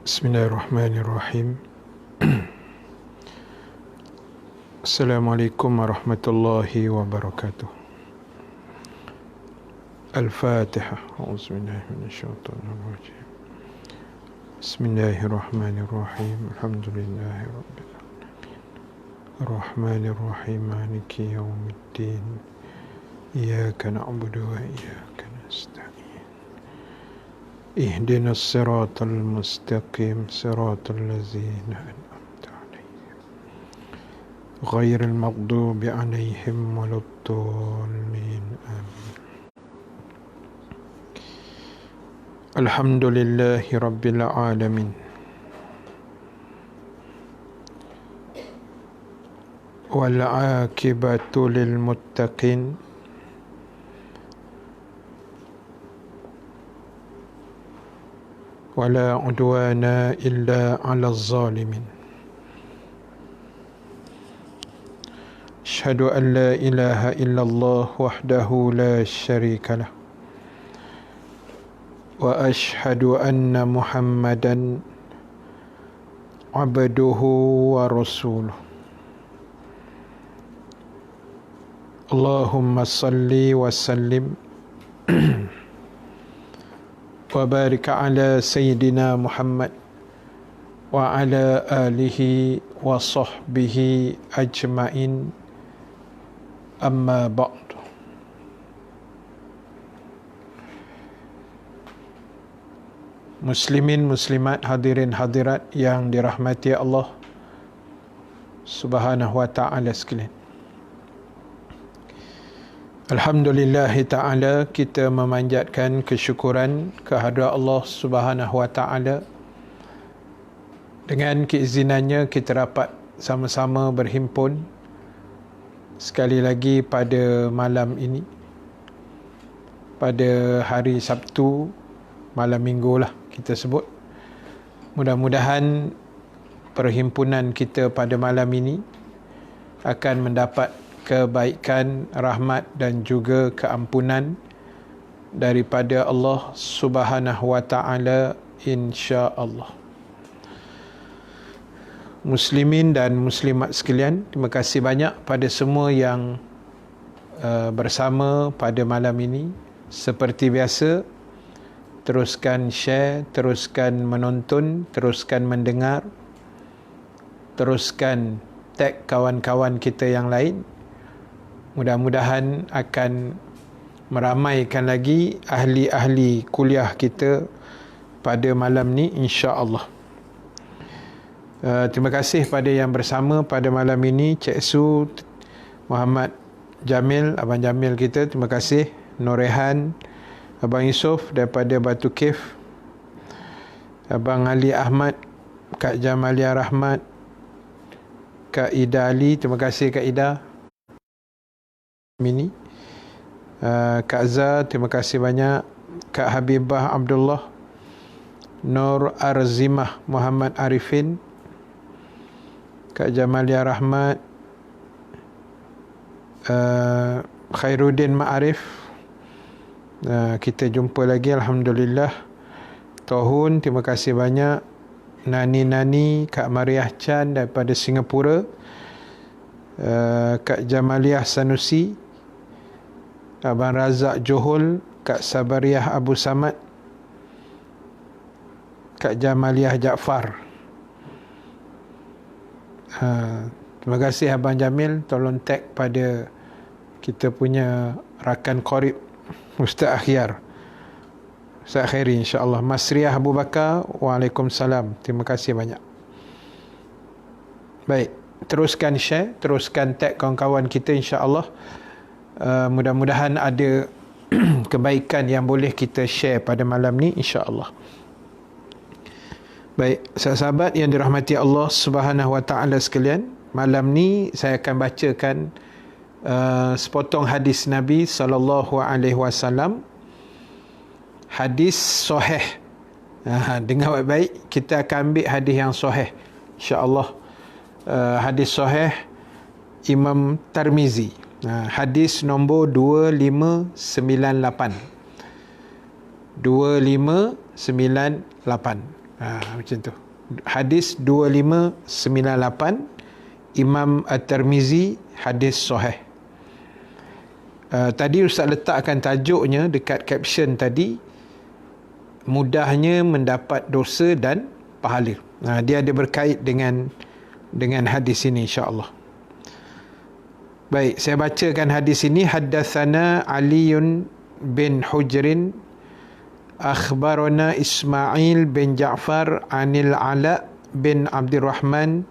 Bismillahirrahmanirrahim. Assalamualaikum warahmatullahi wabarakatuh. Al-Fatihah. A'udzubillahi minasyaitonirrajim. Bismillahirrahmanirrahim. Alhamdulillahi rabbil alamin. Ar-Rahmanirrahim. Maliki yaumiddin. Iyyaka na'budu wa iyyaka nasta'in. Ihdinas siratal mustaqim, siratal ladzina an'amta 'alaihim, ghairil maghdubi 'alaihim waladdallin. Amin. Alhamdulillahi rabbil alamin. Wal 'aqibatu lil muttaqin. ولا عدوان إلا على الظالمين. أشهد أن لا إله إلا الله وحده لا شريك له، وأشهد أن محمدا عبده ورسوله. اللهم صل وسلم وبارك على سيدنا محمد وعلى آله وصحبه أجمعين. أما بعد. Muslimin, muslimat, hadirin, hadirat yang dirahmati Allah Subhanahu wa ta'ala sekalian. Alhamdulillah ta'ala, kita memanjatkan kesyukuran kehadrat Allah Subhanahu wa ta'ala. Dengan keizinannya kita dapat sama-sama berhimpun sekali lagi pada malam ini, pada hari Sabtu, malam minggu lah kita sebut. Mudah-mudahan perhimpunan kita pada malam ini akan mendapat kebaikan, rahmat dan juga keampunan daripada Allah Subhanahu wa ta'ala, insya-Allah. Muslimin dan muslimat sekalian, terima kasih banyak pada semua yang bersama pada malam ini. Seperti biasa, teruskan share, teruskan menonton, teruskan mendengar, teruskan tag kawan-kawan kita yang lain. Mudah-mudahan akan meramaikan lagi ahli-ahli kuliah kita pada malam ni, insya-Allah. Terima kasih pada yang bersama pada malam ini. Cik Su, Muhammad Jamil, Abang Jamil kita, terima kasih. Norehan, Abang Yusof daripada Batu Cave, Abang Ali Ahmad, Kak Jamalia Rahmat, Kak Ida Ali, terima kasih Kak Ida. Mini, Kak Zah, terima kasih banyak. Kak Habibah Abdullah, Nur Arzimah Muhammad Arifin, Kak Jamalia Rahmat, Khairuddin Ma'arif. Kita jumpa lagi, Alhamdulillah. Tohun, terima kasih banyak. Nani, Kak Mariah Chan daripada Singapura, Kak Jamaliah Sanusi, Abang Razak Johol, Kak Sabariah Abu Samad, Kak Jamaliah Jaafar. Terima kasih Abang Jamil, tolong tag pada kita punya rakan qarib Ustaz Akhyar, Ustaz Khairi, insya-Allah. Masriah Abu Bakar, Waalaikumsalam, terima kasih banyak. Baik, teruskan share, teruskan tag kawan-kawan kita, insya-Allah. Mudah-mudahan ada kebaikan yang boleh kita share pada malam ni, insya-Allah. Baik, sahabat yang dirahmati Allah Subhanahu wa ta'ala sekalian, malam ni saya akan bacakan sepotong hadis Nabi sallallahu alaihi wasallam. Hadis sahih. Dengar baik-baik, kita akan ambil hadis yang sahih, insya-Allah. Hadis sahih Imam Tirmizi. Hadis nombor 2598. 2598. Macam tu. Hadis 2598, Imam At-Tirmizi, hadis sahih. Tadi Ustaz letakkan tajuknya dekat caption tadi, mudahnya mendapat dosa dan pahala. Dia ada berkait dengan hadis ini, insya-Allah. Baik, saya bacakan hadis ini. Haddatsana Aliun bin Hujrin akhbarana Ismail bin Ja'far anil Ala bin Abdurrahman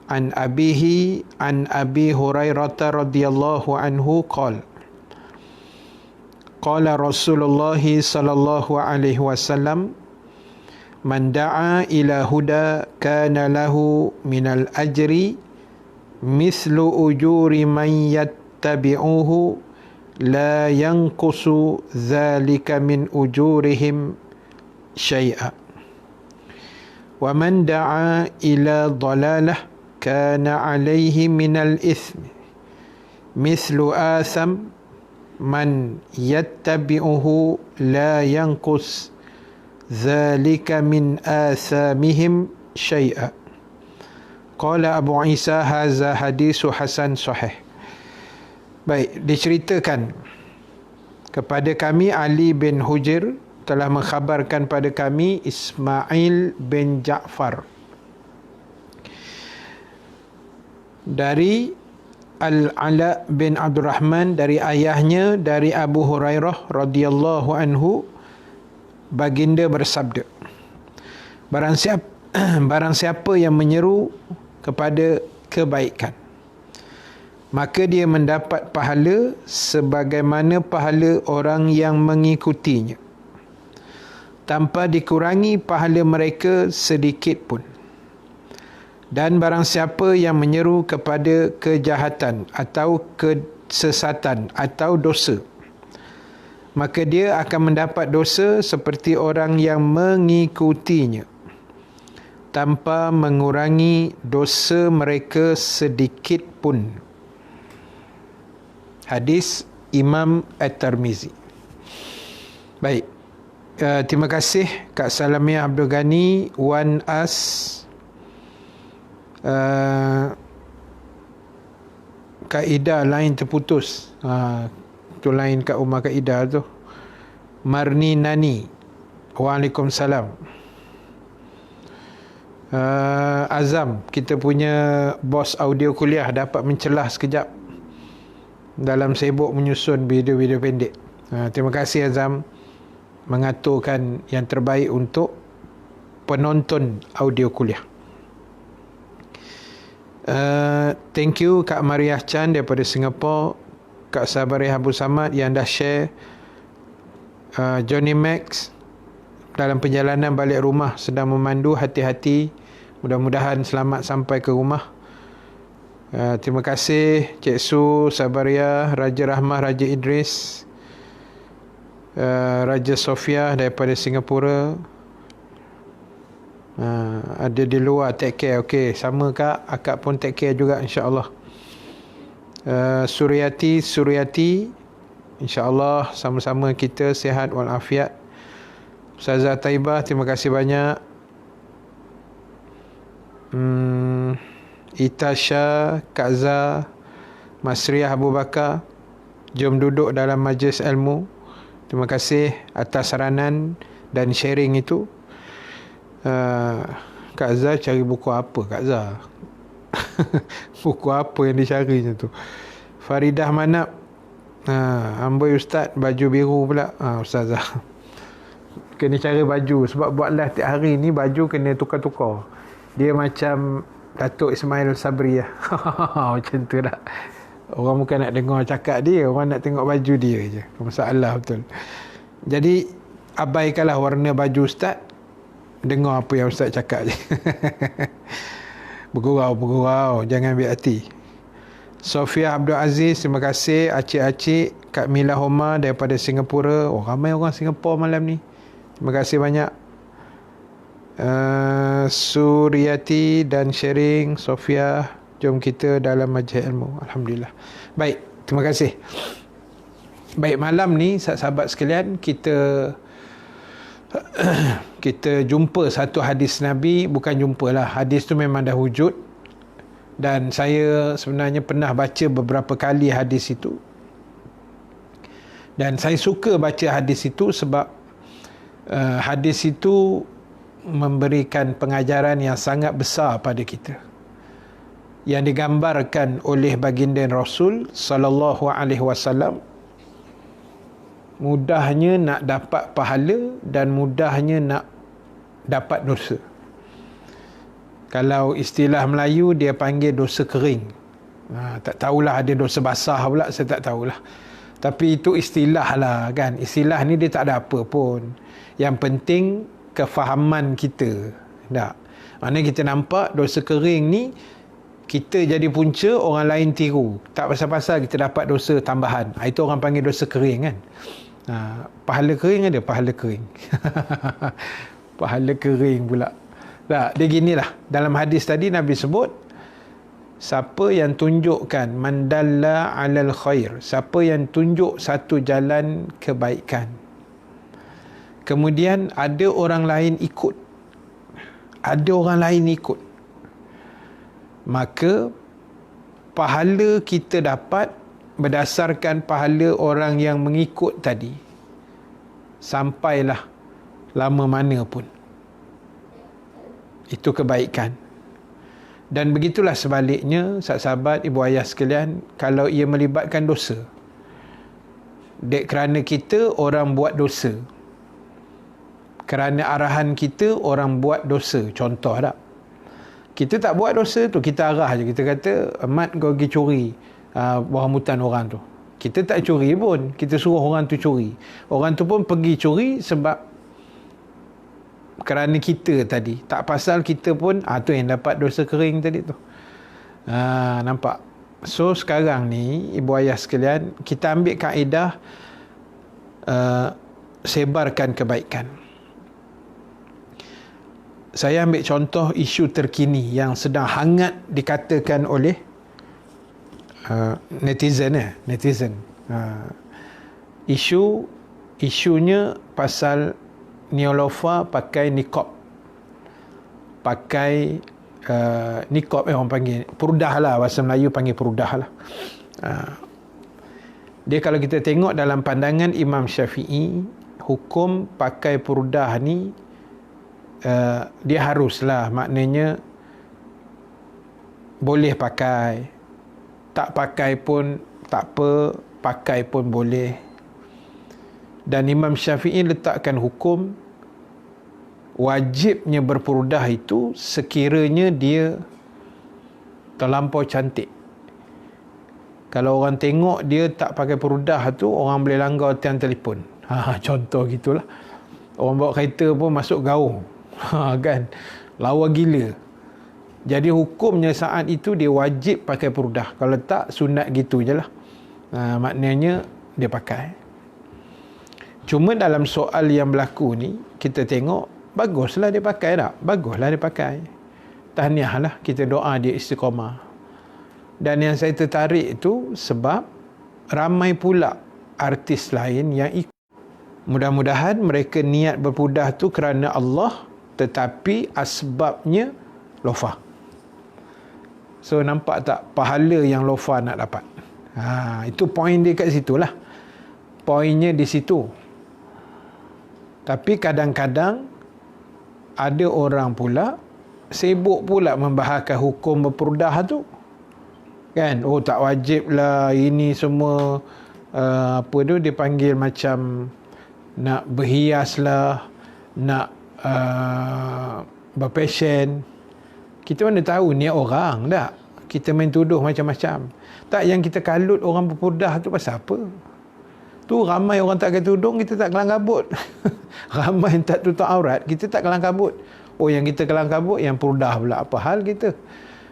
an abihi an Abi Hurairah radhiyallahu anhu qala qala Rasulullah sallallahu alaihi wasallam man da'a ila huda kana lahu minal ajri mithlu ujuri man yattabi'uhu la yanqusu dhalika min ujurihim syai'a wa man da'a ila dhalalah kana alayhi minal ithmi mithlu atham man yattabi'uhu la yanqus dhalika min athamihim syai'a. Qala Abu Isa hadza hadisu hasan sahih. Baik, diceritakan kepada kami Ali bin Hujr telah mengkhabarkan pada kami Ismail bin Ja'far dari Al-Ala bin Abdurrahman, dari ayahnya, dari Abu Hurairah radhiyallahu anhu, baginda bersabda, barang siapa yang menyeru kepada kebaikan, maka dia mendapat pahala sebagaimana pahala orang yang mengikutinya, tanpa dikurangi pahala mereka sedikit pun. Dan barang siapa yang menyeru kepada kejahatan atau kesesatan atau dosa, maka dia akan mendapat dosa seperti orang yang mengikutinya, tanpa mengurangi dosa mereka sedikit pun. Hadis Imam At-Tirmizi. Baik, terima kasih Kak Salamiah Abdul Ghani, Wan As, Kak Ida lain terputus. Tu lain Kak Umar Kak Ida tu. Marni Nani, Waalaikumsalam. Azam, kita punya bos audio kuliah, dapat mencelah sekejap dalam sibuk menyusun video-video pendek. Terima kasih Azam, mengaturkan yang terbaik untuk penonton audio kuliah. Thank you Kak Mariah Chan daripada Singapura, Kak Sabariah Abu Samad yang dah share. Johnny Max dalam perjalanan balik rumah sedang memandu, hati-hati, mudah-mudahan selamat sampai ke rumah. Terima kasih Cik Su, Sabariah, Raja Rahmah, Raja Idris, Raja Sofia daripada Singapura. Ada di luar, take care. Okey, sama Kak, akak pun take care juga, insya-Allah. Suryati, insya-Allah sama-sama kita sihat walafiat. Ustazah Taibah, terima kasih banyak. Itasha, Kak Zah, Masriah Abu Bakar, jom duduk dalam majlis ilmu. Terima kasih atas saranan dan sharing itu. Kak Zah cari buku apa Kak Zah? Buku apa yang dicarinya tu? Faridah Manap, amboi Ustaz, baju biru pula. Ustazah kena cari baju, sebab buat live tiap hari ni baju kena tukar-tukar. Dia macam Datuk Ismail Sabri lah. Macam tu lah. Orang bukan nak dengar cakap dia, orang nak tengok baju dia je. Masalah betul. Jadi abaikanlah warna baju Ustaz, dengar apa yang Ustaz cakap je. Bergurau, jangan ambil hati. Sofia Abdul Aziz, terima kasih. Acik-acik, Kak Mila Homa daripada Singapura. Ramai orang Singapura malam ni. Terima kasih banyak. Suryati dan sharing. Sofia, jom kita dalam majlis ilmu. Alhamdulillah. Baik, Terima kasih. Baik, malam ni sahabat sekalian, kita jumpa satu hadis Nabi. Bukan jumpalah, hadis tu memang dah wujud, dan saya sebenarnya pernah baca beberapa kali hadis itu, dan saya suka baca hadis itu sebab hadis itu memberikan pengajaran yang sangat besar pada kita, yang digambarkan oleh baginda Rasul sallallahu alaihi wasallam. Mudahnya nak dapat pahala dan mudahnya nak dapat dosa. Kalau istilah Melayu dia panggil dosa kering. Tak tahulah, ada dosa basah pula, saya tak tahulah. Tapi itu istilah lah kan. Istilah ni dia tak ada apa pun. Yang penting kefahaman kita. Tak? Maknanya kita nampak dosa kering ni, kita jadi punca, orang lain tiru. Tak pasal-pasal kita dapat dosa tambahan. Itu orang panggil dosa kering kan. Pahala kering ada, pahala kering. Pahala kering pula. Tak, dia ginilah. Dalam hadis tadi Nabi sebut, siapa yang tunjukkan mandalla alal khair, siapa yang tunjuk satu jalan kebaikan, kemudian ada orang lain ikut, maka pahala kita dapat berdasarkan pahala orang yang mengikut tadi, sampailah lama mana pun. Itu kebaikan. Dan begitulah sebaliknya, sahabat ibu ayah sekalian, kalau ia melibatkan dosa, dek kerana kita orang buat dosa, kerana arahan kita orang buat dosa. Contoh tak, kita tak buat dosa tu, kita arah je. Kita kata, Mat kau pergi curi buah rambutan orang tu. Kita tak curi pun, kita suruh orang tu curi. Orang tu pun pergi curi sebab kerana kita tadi. Tak pasal kita pun, tu yang dapat dosa kering tadi tu. Nampak? So sekarang ni ibu ayah sekalian, kita ambil kaedah sebarkan kebaikan. Saya ambil contoh isu terkini yang sedang hangat dikatakan oleh netizen. Isunya pasal Neolofa pakai niqab. Niqab orang panggil purdah lah, bahasa Melayu panggil purdah lah. Dia, kalau kita tengok dalam pandangan Imam Syafi'i, hukum pakai purdah ni dia haruslah, maknanya boleh pakai, tak pakai pun tak apa, pakai pun boleh. Dan Imam Syafi'i letakkan hukum wajibnya berpurdah itu sekiranya dia terlampau cantik. Kalau orang tengok dia tak pakai purdah tu, orang boleh langgar tiang telefon. Contoh gitulah. Orang bawa kereta pun masuk gaung. Kan, lawa gila. Jadi hukumnya saat itu dia wajib pakai purdah. Kalau tak, sunat gitu je lah. Maknanya dia pakai. Cuma dalam soal yang berlaku ni, kita tengok baguslah dia pakai tak? Baguslah dia pakai. Tahniahlah, kita doa dia istiqamah. Dan yang saya tertarik itu sebab ramai pula artis lain yang ikut. Mudah-mudahan mereka niat berpurdah tu kerana Allah, tetapi asbabnya lofa. So nampak tak pahala yang lofa nak dapat? Itu poin dia kat situ lah. Poinnya di situ. Tapi kadang-kadang ada orang pula sibuk pula membahagikan hukum berpurdah tu. Kan? Tak wajib lah ini semua. Apa tu dia panggil, macam nak berhias lah, nak berpassion. Kita mana tahu niat orang tak? Kita main tuduh macam-macam. Tak, yang kita kalut orang berpurdah tu pasal apa? Tu ramai orang tak pakai tudung, kita tak kelang kabut. Ramai yang tak tutup aurat, kita tak kelang kabut. Yang kita kelang kabut, yang purdah pula. Apa hal kita?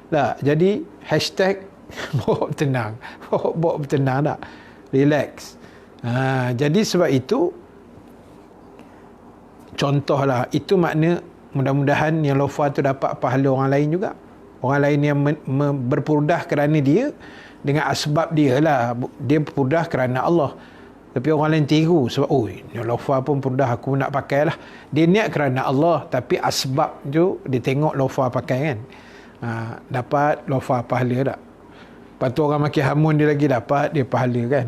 Tak, jadi hashtag bawa bertenang. Bawa bertenang tak? Relax. Jadi sebab itu, contohlah, itu makna mudah-mudahan yang lofa tu dapat pahala orang lain juga. Orang lain yang berpurdah kerana dia, dengan asbab dia lah. Dia berpurdah kerana Allah. Tapi orang lain tiru sebab, oh ni lofa pun purdah, aku nak pakai lah. Dia niat kerana Allah, tapi asbab tu dia tengok lofa pakai kan. Dapat lofa pahala tak. Lepas tu orang makin hamun dia lagi dapat dia pahala kan.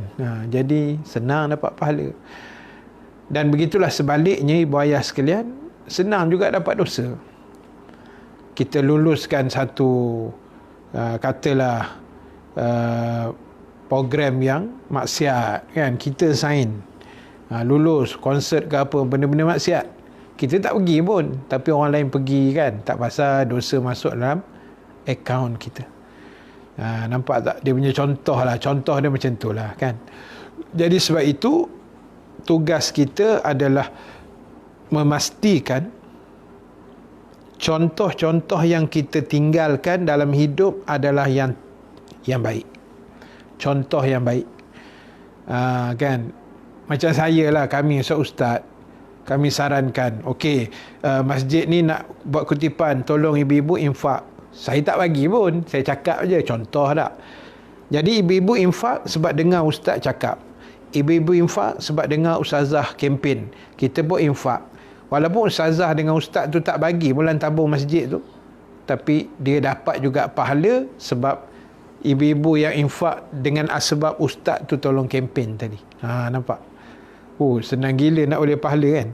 Jadi senang dapat pahala. Dan begitulah sebaliknya ibu ayah sekalian, senang juga dapat dosa. Kita luluskan satu katalah program yang maksiat kan, kita sign, lulus konsert ke apa, benda-benda maksiat, kita tak pergi pun, tapi orang lain pergi kan, tak pasal dosa masuk dalam akaun kita. Nampak tak dia punya contoh lah, contoh dia macam tu lah kan. Jadi sebab itu tugas kita adalah memastikan contoh-contoh yang kita tinggalkan dalam hidup adalah yang baik, contoh yang baik. Kan, macam saya lah, kami ustaz, kami sarankan, okey, masjid ni nak buat kutipan, tolong ibu-ibu infak. Saya tak bagi pun, saya cakap je, contoh tak. Jadi ibu-ibu infak sebab dengar ustaz cakap, ibu-ibu infak sebab dengar ustazah kempen, kita pun infak. Walaupun ustazah dengan ustaz tu tak bagi bulan tabung masjid tu, tapi dia dapat juga pahala sebab ibu-ibu yang infak dengan asbab ustaz tu tolong kempen tadi. Nampak? Senang gila nak boleh pahala kan.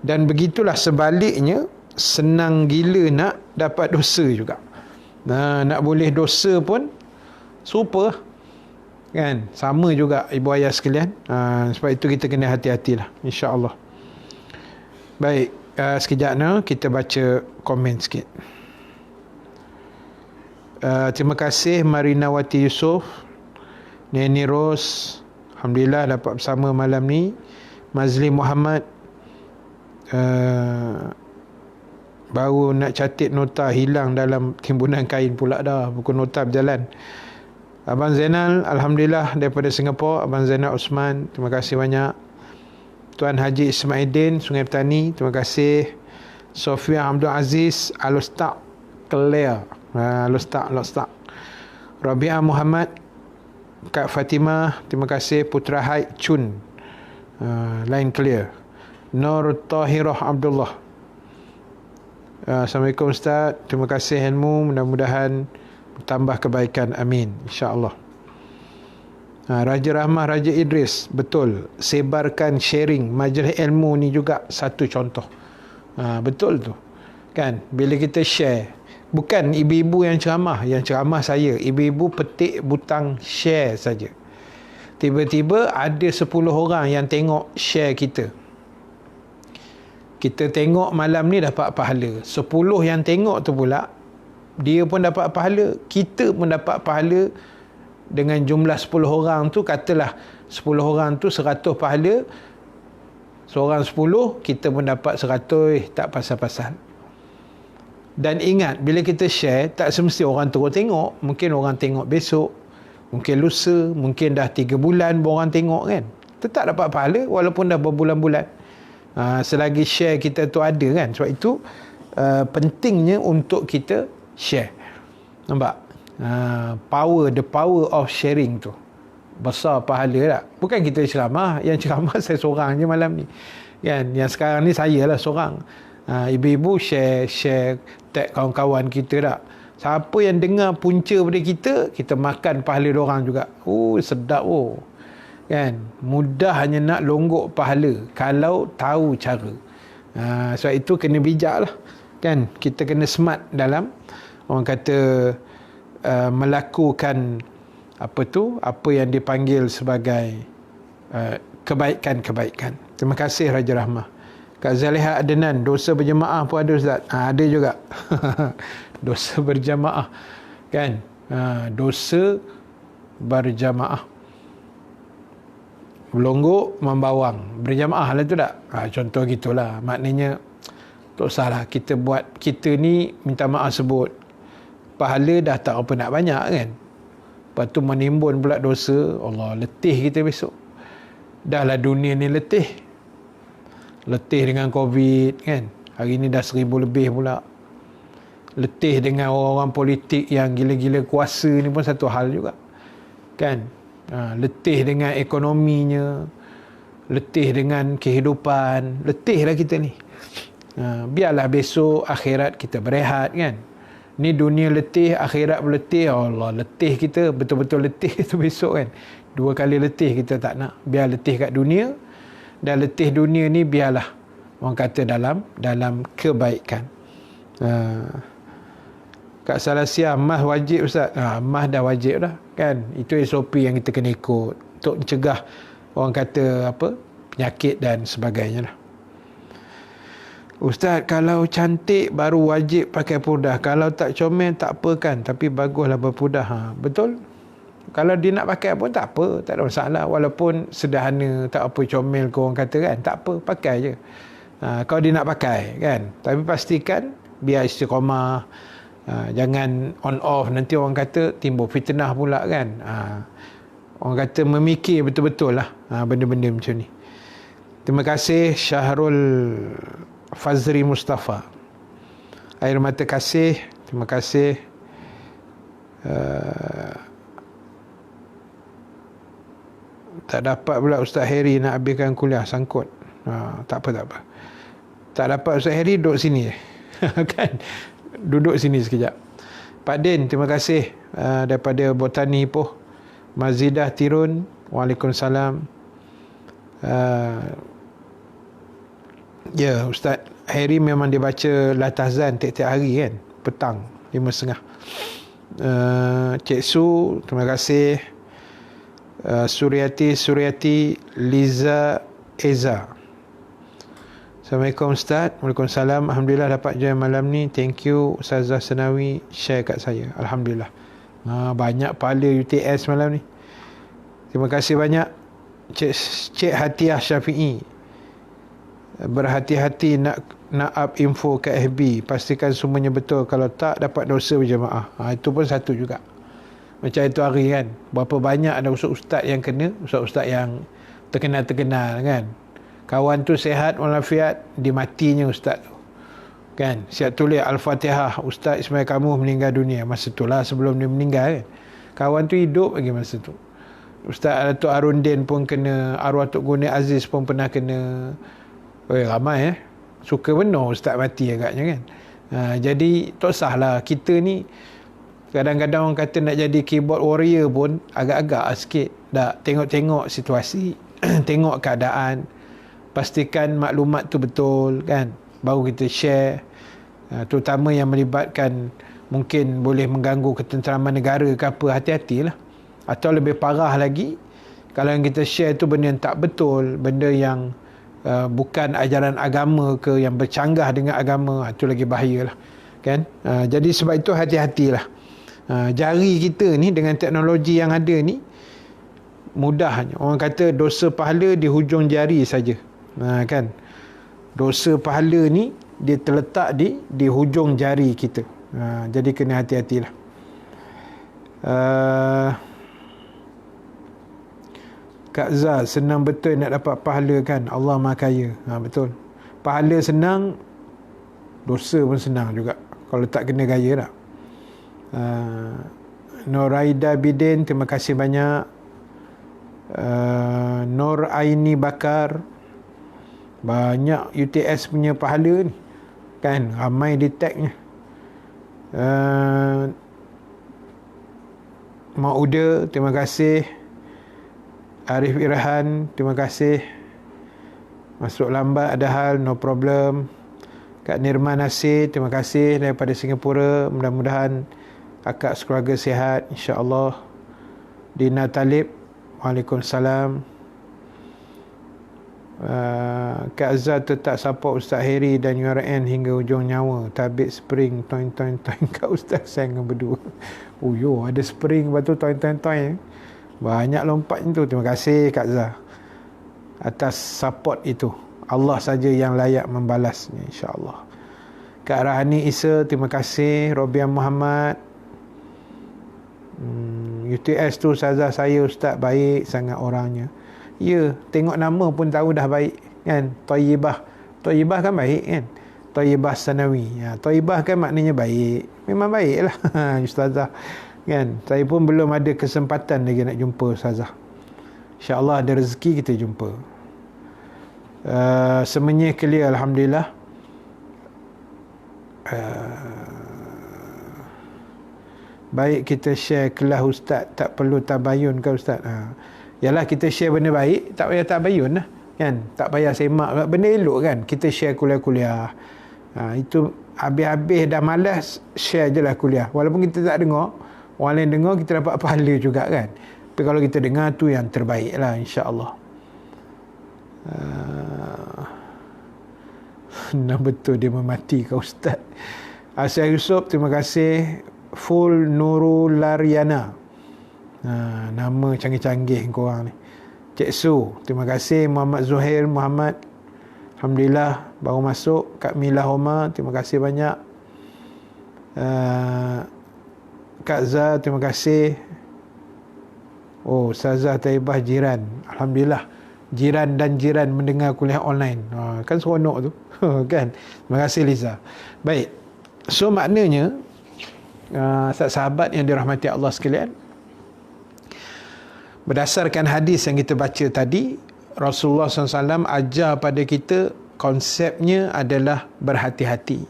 Dan begitulah sebaliknya, senang gila nak dapat dosa juga. Nak boleh dosa pun serupa kan, sama juga ibu ayah sekalian. Sebab itu kita kena hati-hatilah, insya-Allah. Baik, sekejap kita baca komen sikit. Terima kasih Marinawati Yusof, Neni Ros, alhamdulillah dapat bersama malam ni. Mazli Muhammad, baru nak catit nota, hilang dalam timbunan kain pula dah, buku nota berjalan. Abang Zainal, alhamdulillah daripada Singapura. Abang Zainal Osman, terima kasih banyak. Tuan Haji Ismaidin, Sungai Petani, terima kasih. Sofia Abdul Aziz, Alustaq Claire, Alustaq. Rabi'ah Muhammad, Kak Fatimah, terima kasih. Putra Haid Chun, line clear. Nur Tahirah Abdullah, Assalamualaikum Ustaz, terima kasih ilmu, mudah-mudahan bertambah kebaikan, amin, insya-Allah. Raja Rahmah, Raja Idris, betul, sebarkan sharing majlis ilmu ni juga satu contoh. Betul tu kan, bila kita share, bukan ibu-ibu yang ceramah saya, ibu-ibu petik butang share saja, tiba-tiba ada 10 orang yang tengok share kita. Kita tengok malam ni dapat pahala, 10 yang tengok tu pula dia pun dapat pahala, kita pun dapat pahala. Dengan jumlah 10 orang tu, katalah 10 orang tu 100 pahala, seorang 10, kita pun dapat 100, tak pasal-pasal. Dan ingat, bila kita share, tak semesti orang terus tengok. Mungkin orang tengok besok, mungkin lusa, mungkin dah 3 bulan orang tengok kan, tetap dapat pahala walaupun dah berbulan-bulan. Selagi share kita tu ada kan. Sebab itu pentingnya untuk kita share. Nampak? The power of sharing tu besar pahala tak? Bukan kita ceramah, yang ceramah saya seorang je malam ni kan. Yang sekarang ni saya lah seorang. Ibu-ibu share tag kawan-kawan kita tak? Siapa yang dengar punca pada kita makan pahala diorang juga. Sedap kan. Mudahnya nak longgok pahala kalau tahu cara. Sebab itu kena bijak lah kan. Kita kena smart dalam, orang kata, melakukan apa yang dipanggil sebagai kebaikan. Terima kasih Raja Rahmah. Kak Zaliha Adenan, dosa berjemaah pun ada Ustaz. Ada juga. Dosa berjamaah kan. Dosa berjamaah, melonggok, membawang, berjamaah lah tu tak. Contoh gitulah. Maknanya tak usahlah kita buat, kita ni minta maaf sebut, pahala dah tak apa nak banyak kan. Lepas tu menimbun pula dosa. Allah, letih kita besok. Dah lah dunia ni letih dengan COVID kan. Hari ni dah 1000 lebih pula. letih dengan orang-orang politik yang gila-gila kuasa ni pun satu hal juga, kan? Letih dengan ekonominya, letih dengan kehidupan, letih lah kita ni. Biarlah besok akhirat kita berehat, kan? Ni dunia letih, akhirat berletih. Allah, letih kita, betul-betul letih tu besok, kan? 2 kali letih kita tak nak. Biar letih kat dunia, dan letih dunia ni biarlah orang kata dalam kebaikan. Kat Salasia mah wajib Ustaz. Mah dah wajib dah, kan? Itu SOP yang kita kena ikut untuk mencegah orang kata penyakit dan sebagainya lah. Ustaz, kalau cantik baru wajib pakai purdah, kalau tak comel tak apa kan, tapi baguslah berpurdah. Betul. Kalau dia nak pakai pun tak apa, tak ada masalah. Walaupun sederhana, tak apa comel ke orang kata, kan, tak apa, pakai je. Kalau dia nak pakai, kan. Tapi pastikan biar istiqamah. Jangan on off, nanti orang kata timbul fitnah pula, kan. Orang kata memikir betul-betul lah benda-benda macam ni. Terima kasih Syahrul Fazri Mustafa. Air mata kasih. Terima kasih. Tak dapat pula Ustaz Harry nak habiskan kuliah, sangkut. Tak apa. Tak dapat Ustaz Harry, duduk sini je. Kan? Duduk sini sekejap. Pak Din, terima kasih daripada Botani Ipoh. Mazidah Tirun, Waalaikumsalam. Ya, Ustaz Harry memang dia baca Latazan tiap-tiap hari, kan, petang 5.30. Cik Su, terima kasih. Suryati Liza Eza, Assalamualaikum Ustaz. Waalaikumsalam. Alhamdulillah dapat join malam ni. Thank you Ustazah Senawi share kat saya. Alhamdulillah. Banyak pahala UTS malam ni. Terima kasih banyak Cik Hatiah Syafi'i. Berhati-hati nak up info kat FB, pastikan semuanya betul, kalau tak dapat dosa berjemaah. Itu pun satu juga. Macam itu hari, kan, berapa banyak ada ustaz-ustaz yang kena, ustaz-ustaz yang terkenal, kan. Kawan tu sihat walafiat, dia matinya ustaz tu, kan. Siap tulis Al-Fatihah, Ustaz Ismail Kamu meninggal dunia. Masa tu lah, sebelum dia meninggal, kan. Kawan tu hidup lagi masa tu. Ustaz Datuk Arundin pun kena, arwah Tok Guni Aziz pun pernah kena. Ramai suka benar ustaz mati agaknya, kan. Jadi tak sahlah kita ni. Kadang-kadang orang kata nak jadi keyboard warrior pun agak-agak sikit. Tak tengok-tengok situasi, tengok keadaan, pastikan maklumat tu betul, kan, baru kita share. Terutama yang melibatkan mungkin boleh mengganggu ketenteraman negara ke apa, hati-hatilah. Atau lebih parah lagi, kalau yang kita share tu benda yang tak betul, benda yang bukan ajaran agama ke, yang bercanggah dengan agama, itu lagi bahayalah, kan. Jadi sebab itu hati-hatilah. Jari kita ni dengan teknologi yang ada ni, mudahnya orang kata dosa pahala di hujung jari saja, kan. Dosa pahala ni dia terletak di hujung jari kita. Jadi kena hati-hatilah. Kak Zah, senang betul nak dapat pahala, kan. Allah Maha Kaya. Betul. Pahala senang, dosa pun senang juga kalau tak kena gaya tak. Noraida Bidin, terima kasih banyak. Nur Aini Bakar, banyak UTS punya pahala ni, kan, ramai di tagnya. Mauda, terima kasih. Arif Irhan, terima kasih. Masuk lambat ada hal, no problem. Kak Nirma Nasir, terima kasih daripada Singapura. Mudah-mudahan akak sekeluarga sihat, insya-Allah. Dina Talib, Waalaikumsalam. Kak Azhar tetap support Ustaz Harry dan URN hingga ujung nyawa. Tabik spring toin kat Ustaz saya dengan berdua. Ada spring, lepas tu toin. Banyak lompat tu. Terima kasih Kak Azhar atas support itu. Allah saja yang layak membalasnya, insya-Allah. Kak Rahani Isa, terima kasih. Robiah Muhammad, UTS tu Ustazah saya ustaz baik sangat orangnya. Ya, tengok nama pun tahu dah baik, kan. Thayyibah kan baik, kan. Thayyibah Sanawi. Thayyibah kan maknanya baik. Memang baik lah ustazah kan. Saya pun belum ada kesempatan lagi nak jumpa ustazah. InsyaAllah ada rezeki kita jumpa. Semuanya clear alhamdulillah. Baik kita share kelas ustaz, tak perlu tabayun ke ustaz? Yalah, kita share benda baik, tak payah tabayun lah kan, tak payah semak benda elok kan. Kita share kuliah-kuliah, itu habis-habis dah malas, share je lah kuliah. Walaupun kita tak dengar, orang lain dengar, kita dapat pahala juga kan. Tapi kalau kita dengar, tu yang terbaik lah insya-Allah. Nah, betul dia memati ke ustaz. Asyik Yusof, terima kasih. Full Nurul Laryana. Nama canggih-canggih korang ni. Cik Su, terima kasih. Muhammad Zuhair Muhammad, alhamdulillah baru masuk. Kak Mila Omar, terima kasih banyak. Kak Zah, terima kasih. Oh, Ustazah Taibah jiran, alhamdulillah. Jiran dan jiran mendengar kuliah online. Kan seronok tu. Kan? Terima kasih Liza. Baik. So maknanya, sahabat yang dirahmati Allah sekalian, berdasarkan hadis yang kita baca tadi, Rasulullah SAW ajar pada kita, konsepnya adalah berhati-hati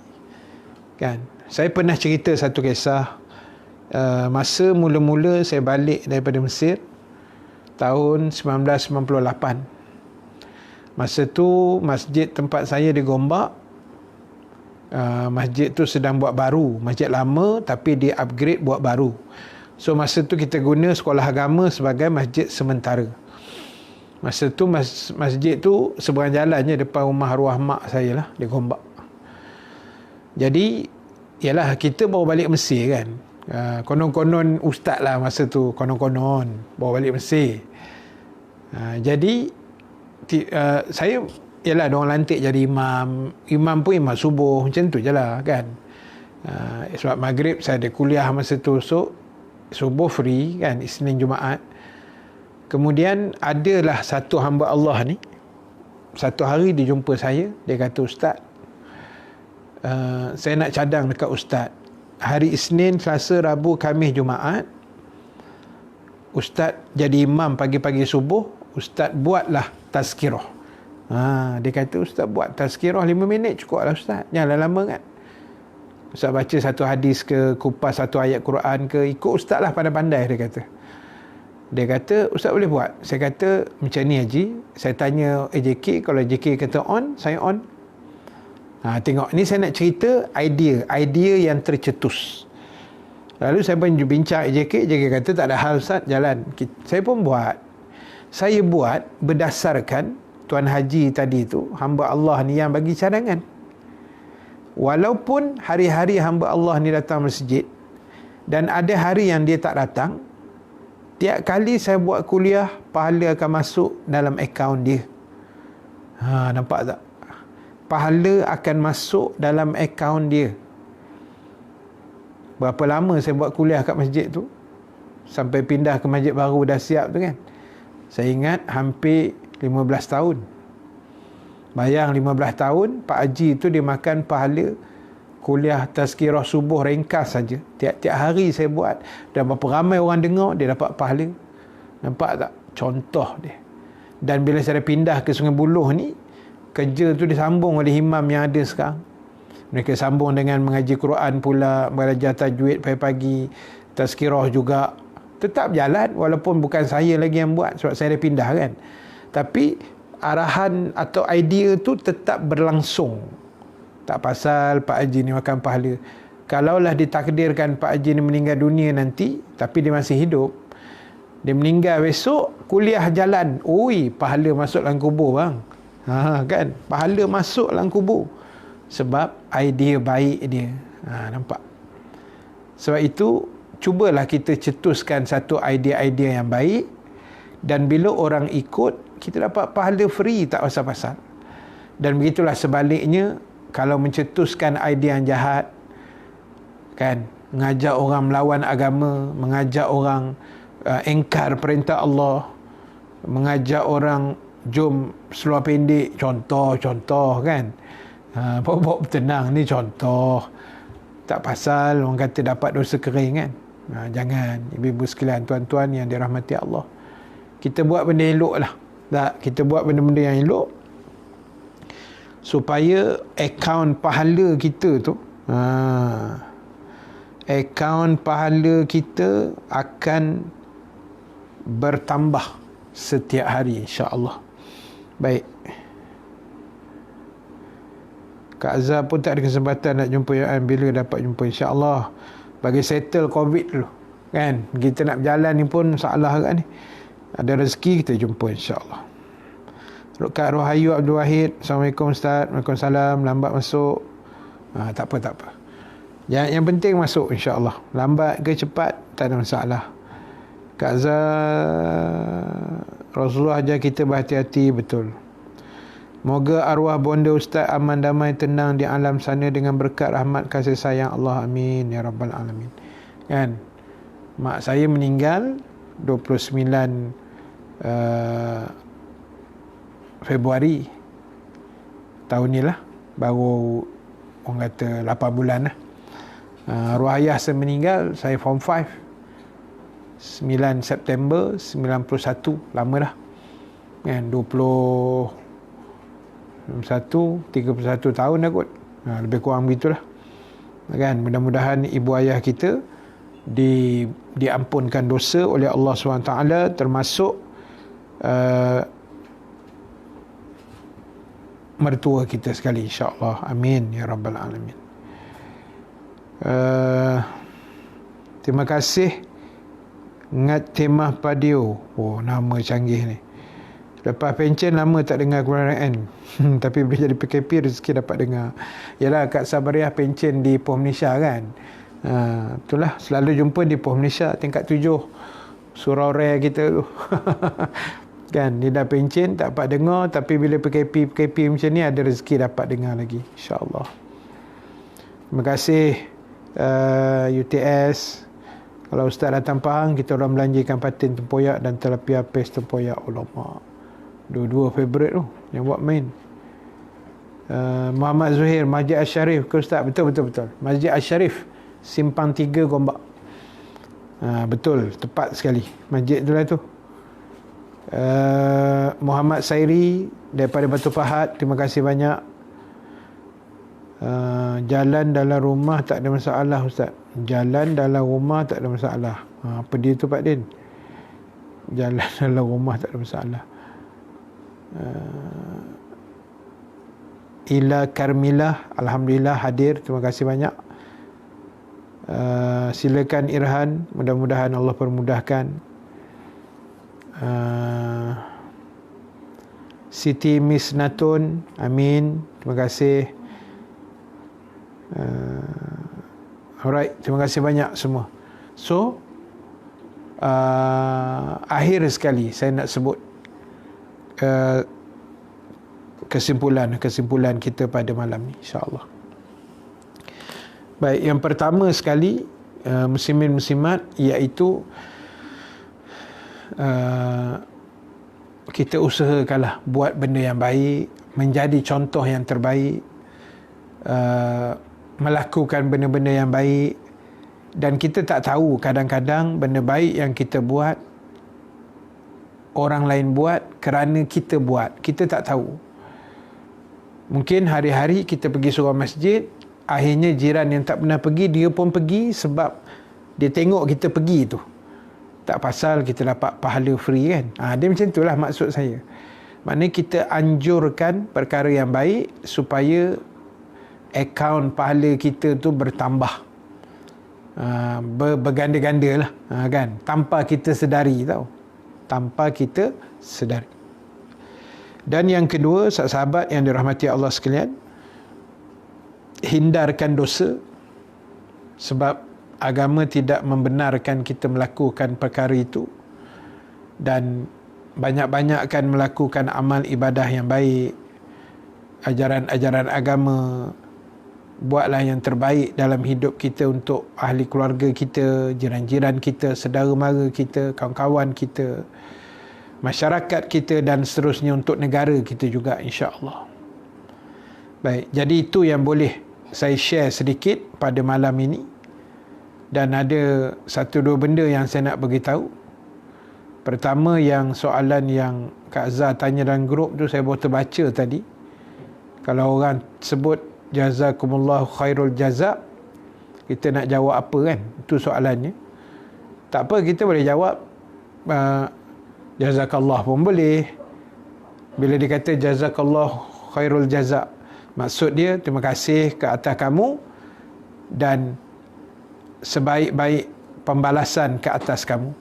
kan. Saya pernah cerita satu kisah. Masa mula-mula saya balik daripada Mesir tahun 1998. Masa tu masjid tempat saya digombak. Masjid tu sedang buat baru. Masjid lama tapi dia upgrade buat baru. So masa tu kita guna sekolah agama sebagai masjid sementara. Masa tu masjid tu seberang jalan je depan rumah arwah mak saya lah, dia gombak. Jadi yalah, kita bawa balik Mesir kan. Konon-konon ustaz lah masa tu, konon-konon bawa balik Mesir. Jadi saya yalah, diorang lantik jadi imam pun imam subuh, macam tu je lah kan. Sebab maghrib saya ada kuliah masa tu, so subuh free kan, Isnin Jumaat. Kemudian adalah satu hamba Allah ni, satu hari dia jumpa saya, dia kata, Ustaz, saya nak cadang dekat Ustaz. Hari Isnin, Selasa, Rabu, Khamis, Jumaat, Ustaz jadi imam pagi-pagi subuh, Ustaz buatlah tazkirah. Dia kata, Ustaz buat tazkirah 5 minit cukup lah Ustaz, janganlah lama kan. Ustaz baca satu hadis ke, kupas satu ayat Quran ke, ikut Ustaz lah, pandai-pandai dia kata. Dia kata, Ustaz boleh buat? Saya kata, macam ni Haji, saya tanya AJK, kalau AJK kata on, saya on. Tengok, ni saya nak cerita idea yang tercetus. Lalu saya pun bincang AJK kata tak ada hal Ustaz, jalan. Saya pun buat. Saya buat berdasarkan Tuan Haji tadi tu, hamba Allah ni yang bagi cadangan. Walaupun hari-hari hamba Allah ni datang masjid dan ada hari yang dia tak datang, tiap kali saya buat kuliah, pahala akan masuk dalam akaun dia. Nampak tak? Pahala akan masuk dalam akaun dia. Berapa lama saya buat kuliah kat masjid tu, sampai pindah ke masjid baru dah siap tu kan. Saya ingat hampir 15 tahun. Bayang 15 tahun, Pak Haji tu dia makan pahala kuliah tazkirah subuh ringkas saja. Tiap-tiap hari saya buat. Dan berapa ramai orang dengar, dia dapat pahala. Nampak tak? Contoh dia. Dan bila saya pindah ke Sungai Buloh ni, kerja tu disambung oleh imam yang ada sekarang. Mereka sambung dengan mengaji Quran pula, belajar tajwid pagi-pagi, tazkirah juga. Tetap jalan walaupun bukan saya lagi yang buat, sebab saya dah pindah kan. Tapi arahan atau idea tu tetap berlangsung. Tak pasal Pak Haji ni makan pahala. Kalaulah ditakdirkan Pak Haji ni meninggal dunia nanti, tapi dia masih hidup, dia meninggal besok, kuliah jalan, oi, pahala masuk dalam kubur bang. Kan, pahala masuk dalam kubur sebab idea baik dia. Nampak? Sebab itu cubalah kita cetuskan satu idea-idea yang baik, dan bila orang ikut, kita dapat pahala free, tak pasal-pasal. Dan begitulah sebaliknya, kalau mencetuskan idea yang jahat kan, mengajak orang melawan agama, mengajak orang engkar perintah Allah, mengajak orang jom seluar pendek, contoh kan, Bawa tenang, ni contoh. Tak pasal orang kata dapat dosa kering kan. Jangan, ibu-ibu sekalian, tuan-tuan yang dirahmati Allah. Kita buat benda elok lah. Tak, kita buat benda-benda yang elok supaya akaun pahala kita tu, akaun pahala kita akan bertambah setiap hari, insya-Allah. Baik. Kak Azhar pun tak ada kesempatan nak jumpa Yohan. Bila dapat jumpa, insya-Allah. Bagi settle COVID dulu. Kan? Kita nak berjalan ni pun masalah kan ni. Ada rezeki kita jumpa, insya-Allah. Kak Rohayu Abdul Wahid, Assalamualaikum Ustaz. Waalaikumsalam. Lambat masuk. Tak apa. Yang penting masuk, insya-Allah. Lambat ke cepat, tak ada masalah. Kak Azhar, Rasulullah ajar kita berhati-hati, betul. Moga arwah bonda Ustaz aman, damai, tenang di alam sana dengan berkat rahmat kasih sayang Allah. Amin ya rabbal alamin. Kan? Mak saya meninggal 29 Februari tahun ni lah. Baru orang kata 8 bulan lah. Arwah ayah saya meninggal, saya form 5 9 September 91. Lama dah kan, 31 tahun dah kot. Lebih kurang begitulah kan. Mudah-mudahan ibu ayah kita diampunkan dosa oleh Allah SWT, termasuk mertua kita sekali, insya-Allah. Amin ya rabbal alamin. Terima kasih Ngat Temah Padio. Nama canggih ni. Lepas pencen lama tak dengar Quran. Tapi bila jadi PKP rezeki dapat dengar. Yalah, Kak Sabariah pencen di Poh Malaysia kan. Itulah, selalu jumpa di Poh Malaysia tingkat 7. Surau rare kita tu. Kan, dia dah pencen tak dapat dengar, tapi bila PKP macam ni ada rezeki dapat dengar lagi, insya-Allah. Terima kasih UTS. Kalau Ustaz datang Pahang, kita orang belanjakan patin tempoyak dan telapia paste tempoyak ulama. 22 Februari tu yang buat main. Muhammad Zuhair, Masjid Asy-Syarif ke Ustaz? Betul. Masjid Asy-Syarif, Simpang 3 Gombak. Betul, tepat sekali masjid tu lah tu. Muhammad Sairi daripada Batu Pahat, terima kasih banyak. Jalan dalam rumah tak ada masalah Ustaz. Jalan dalam rumah tak ada masalah. Apa dia tu Pak Din? Jalan dalam rumah tak ada masalah. Ila Karmilah, alhamdulillah hadir, terima kasih banyak. Silakan Irhan, mudah-mudahan Allah permudahkan. Siti Misnatun, amin, terima kasih. Alright, terima kasih banyak semua. So akhir sekali saya nak sebut kesimpulan kita pada malam ni, insya-Allah. Baik, yang pertama sekali, muslimin muslimat, iaitu kita usahakanlah buat benda yang baik, menjadi contoh yang terbaik, melakukan benda-benda yang baik. Dan kita tak tahu, kadang-kadang benda baik yang kita buat, orang lain buat kerana kita buat, kita tak tahu. Mungkin hari-hari kita pergi surau masjid, akhirnya jiran yang tak pernah pergi, dia pun pergi sebab dia tengok kita pergi tu. Tak pasal kita dapat pahala free kan. Dia macam itulah maksud saya. Maknanya kita anjurkan perkara yang baik supaya akaun pahala kita tu bertambah, berganda-ganda lah, kan, tanpa kita sedari tau. Tanpa kita sedari. Dan yang kedua, sahabat yang dirahmati Allah sekalian, hindarkan dosa, sebab agama tidak membenarkan kita melakukan perkara itu. Dan banyak-banyakkan melakukan amal ibadah yang baik, ajaran-ajaran agama. Buatlah yang terbaik dalam hidup kita untuk ahli keluarga kita, jiran-jiran kita, saudara mara kita, kawan-kawan kita, masyarakat kita, dan seterusnya untuk negara kita juga, insya-Allah. Baik, jadi itu yang boleh saya share sedikit pada malam ini. Dan ada satu dua benda yang saya nak beritahu. Pertama, yang soalan yang Kak Azhar tanya dalam grup tu, saya baru terbaca tadi. Kalau orang sebut jazakumullah khairul jazak, kita nak jawab apa kan? Itu soalannya. Tak apa, kita boleh jawab jazakallah pun boleh. Bila dia kata jazakallah khairul jazak, maksud dia terima kasih ke atas kamu dan sebaik-baik pembalasan ke atas kamu.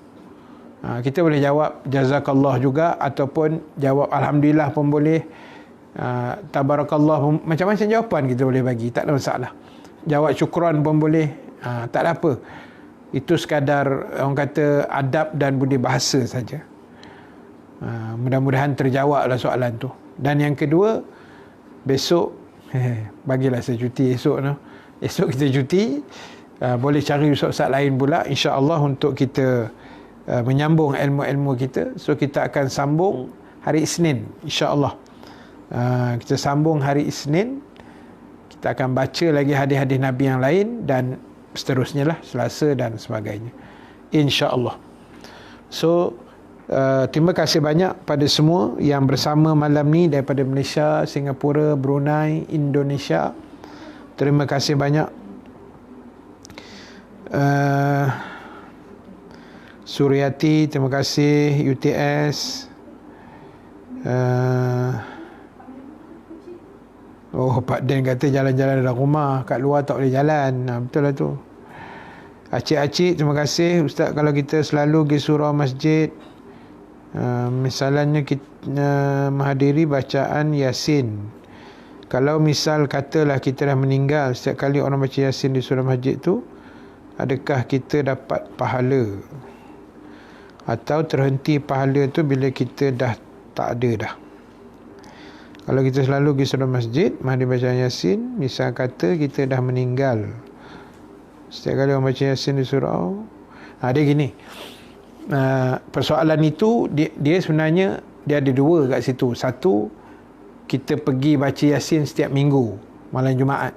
Kita boleh jawab jazakallah juga, ataupun jawab alhamdulillah pun boleh, tabarakallah pun, macam-macam jawapan kita boleh bagi, tak ada masalah. Jawab syukran pun boleh, tak ada apa. Itu sekadar orang kata adab dan budi bahasa saja. Mudah-mudahan terjawablah soalan tu. Dan yang kedua, besok bagilah saya cuti esok no. Esok kita cuti, boleh cari ustaz-ustaz lain pula insya-Allah untuk kita menyambung ilmu-ilmu kita. So kita akan sambung hari Isnin insya-Allah. Kita sambung hari Isnin. Kita akan baca lagi hadis-hadis Nabi yang lain dan seterusnya lah, Selasa dan sebagainya, insya-Allah. So terima kasih banyak pada semua yang bersama malam ni daripada Malaysia, Singapura, Brunei, Indonesia. Terima kasih banyak. Suryati, terima kasih. UTS. Pak Den kata jalan-jalan dalam rumah, kat luar tak boleh jalan. Betul lah tu. Acik-acik, terima kasih. Ustaz, kalau kita selalu pergi surau masjid, misalnya kita menghadiri bacaan Yasin, kalau misal katalah kita dah meninggal, setiap kali orang baca Yasin di surau masjid tu, adakah kita dapat pahala? Atau terhenti pahala tu bila kita dah tak ada dah? Kalau kita selalu pergi surau masjid, menghadiri bacaan Yasin, misal kata kita dah meninggal, setiap kali orang baca Yasin di surau, dia gini, persoalan itu dia sebenarnya dia ada dua kat situ. Satu, kita pergi baca Yasin setiap minggu malam Jumaat.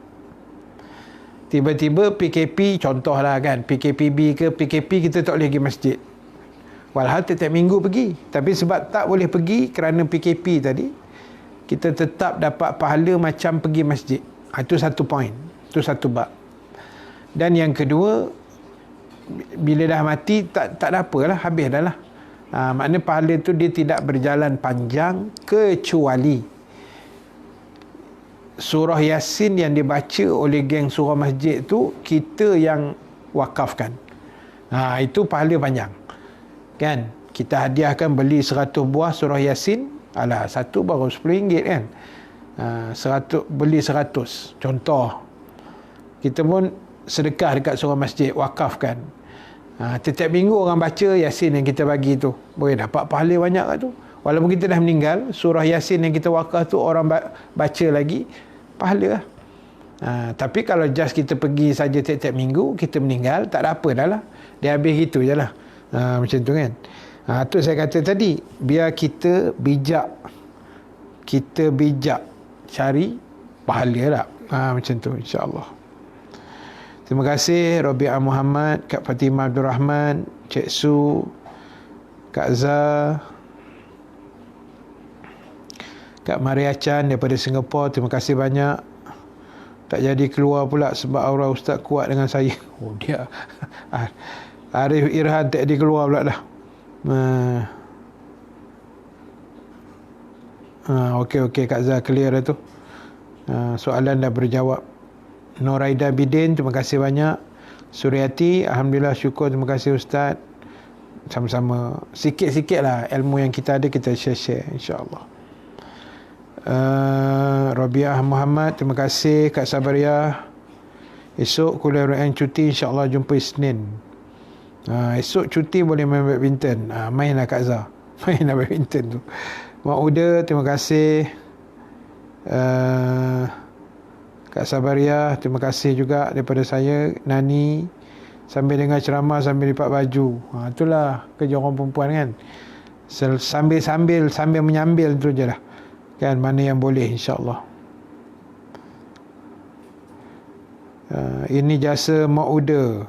Tiba-tiba PKP, contohlah kan, PKPB ke PKP, kita tak boleh pergi masjid, walhal setiap minggu pergi. Tapi sebab tak boleh pergi kerana PKP tadi, kita tetap dapat pahala macam pergi masjid. Itu satu poin, itu satu bab. Dan yang kedua, bila dah mati tak ada apalah, habis dah lah. Maknanya pahala tu dia tidak berjalan panjang kecuali surah Yasin yang dibaca oleh geng surah masjid tu kita yang wakafkan. Itu pahala panjang. Kan? Kita hadiahkan beli 100 buah surah Yasin, satu baru RM10 kan. 100 beli 100. Contoh. Kita pun sedekah dekat surah masjid, wakafkan. Setiap minggu orang baca Yasin yang kita bagi tu, boleh dapat pahala banyak kat tu. Walaupun kita dah meninggal, surah Yasin yang kita wakaf tu orang baca lagi, pahala lah. Tapi kalau just kita pergi saja tiap-tiap minggu, kita meninggal, tak ada apa dah lah. Dia habis gitu je lah. Macam tu kan. Tu saya kata tadi, biar kita bijak cari pahala lah. Macam tu insya-Allah. Terima kasih Rabi'ah Muhammad, Kak Fatimah Abdul Rahman, Cik Su, Kak Zah, Kak Maria Chan daripada Singapura. Terima kasih banyak. Tak jadi keluar pula sebab aura ustaz kuat dengan saya. Dia Arif Irhan tak jadi keluar pula dah. Okey Kak Zah, clear dah tu. Soalan dah berjawab. Noraida Bidin, terima kasih banyak. Suryati, alhamdulillah, syukur, terima kasih Ustaz. Sama-sama, sikit-sikit lah ilmu yang kita ada, kita share-share insya-Allah. Rabi'ah Muhammad, terima kasih. Kak Sabariah, esok kuliah Quran cuti, insya-Allah jumpa Isnin. Esok cuti boleh main badminton. Mainlah Kak Zah, mainlah badminton tu. Mak Uda, terima kasih. Kak Sabariah, terima kasih juga daripada saya. Nani, sambil dengar ceramah sambil lipat baju. Itulah kerja orang perempuan kan. Sambil menyambil tu je lah. Kan, mana yang boleh insya-Allah. Ini jasa Mauda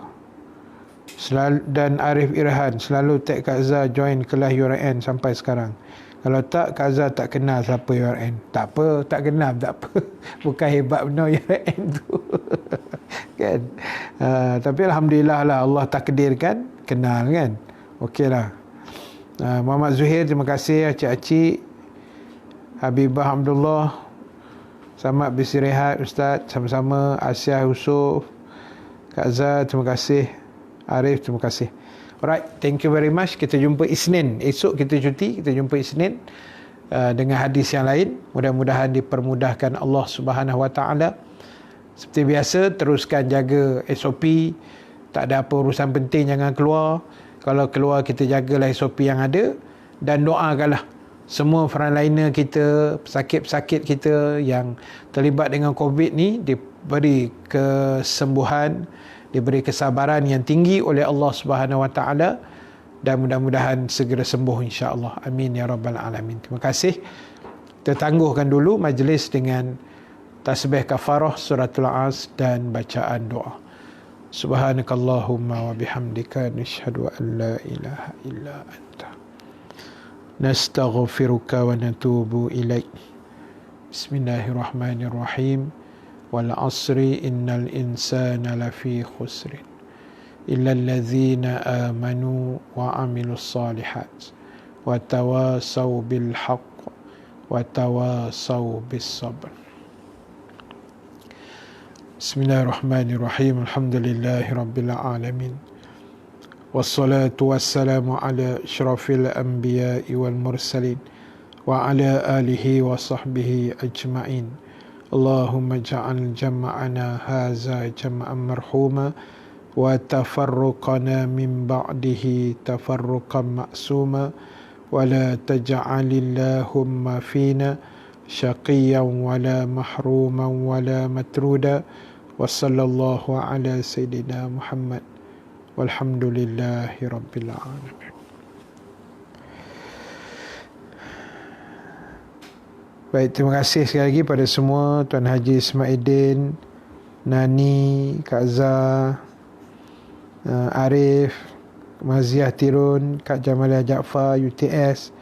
dan Arif Irhan selalu tag Kak Zah join kelas URN sampai sekarang. Kalau tak, Kak Zah tak kenal siapa URN. Tak apa, tak kenal, tak apa. Bukan hebat benar URN tu. Kan? Tapi Alhamdulillah lah, Allah takdirkan kenal kan. Okey lah. Muhammad Zuhair, terima kasih. Acik-acik Habibah Abdullah, Samad Bisi Rehat, Ustaz, sama-sama. Asyah Yusuf, Kak Zah, terima kasih. Arif, terima kasih. Alright, thank you very much. Kita jumpa Isnin. Esok kita cuti, kita jumpa Isnin dengan hadis yang lain. Mudah-mudahan dipermudahkan Allah Subhanahu Wa Taala. Seperti biasa, teruskan jaga SOP. Tak ada apa urusan penting, jangan keluar. Kalau keluar, kita jagalah SOP yang ada. Dan doakanlah semua frontliner kita, pesakit-pesakit kita yang terlibat dengan COVID ni diberi kesembuhan, diberi kesabaran yang tinggi oleh Allah Subhanahu Wa Taala, dan mudah-mudahan segera sembuh insya-Allah. Amin ya rabbal alamin. Terima kasih. Kita tangguhkan dulu majlis dengan tasbih kafarah suratul As dan bacaan doa. Subhanakallahumma wa bihamdika nashhadu an la ilaha illa anta nastaghfiruka wa natubu ilaik. Bismillahirrahmanirrahim. Wal asri innal insana lafi khusrin illa allazina amanu wa amilus salihat wa tawasaw bil haqq wa tawasaw bis sabr. Bismillahirrahmanirrahim. Alhamdulillahi rabbil alamin. Wassalatu wassalamu ala asyrafil anbiya'i wal mursalin wa ala alihi wa sahbihi ajma'in. Allahumma ja'al jama'ana haza jama'an marhuma wa tafarruqana min ba'dihi tafarruqan ma'suma wa la taj'alillahumma fina syaqiyan wa la mahruman wa la matruda wa sallallahu ala sayyidina Muhammad walhamdulillahi rabbil alamin. Baik, terima kasih sekali lagi pada semua, Tuan Haji Ismaidin, Nani, Kak Zah, Arif, Maziah Tirun, Kak Jamalia Jaafar, UTS,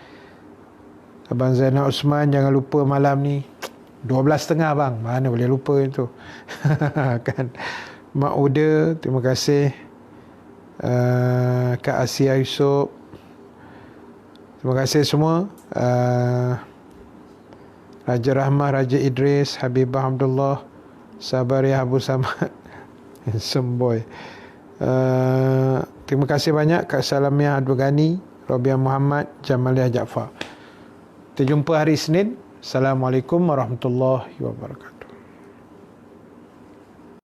Abang Zainal Osman. Jangan lupa malam ni 12.30 bang, mana boleh lupa itu. Kan. Mak Uda, terima kasih. Kak Asia Yusof, terima kasih semua. Raja Rahmah, Raja Idris, Habibah Abdullah, Sabariah Abu Samad, Semboy. Terima kasih banyak Kak Salamiah Abdul Ghani, Robiah Muhammad, Jamaliah Jaafar. Kita jumpa hari Isnin. Assalamualaikum warahmatullahi wabarakatuh.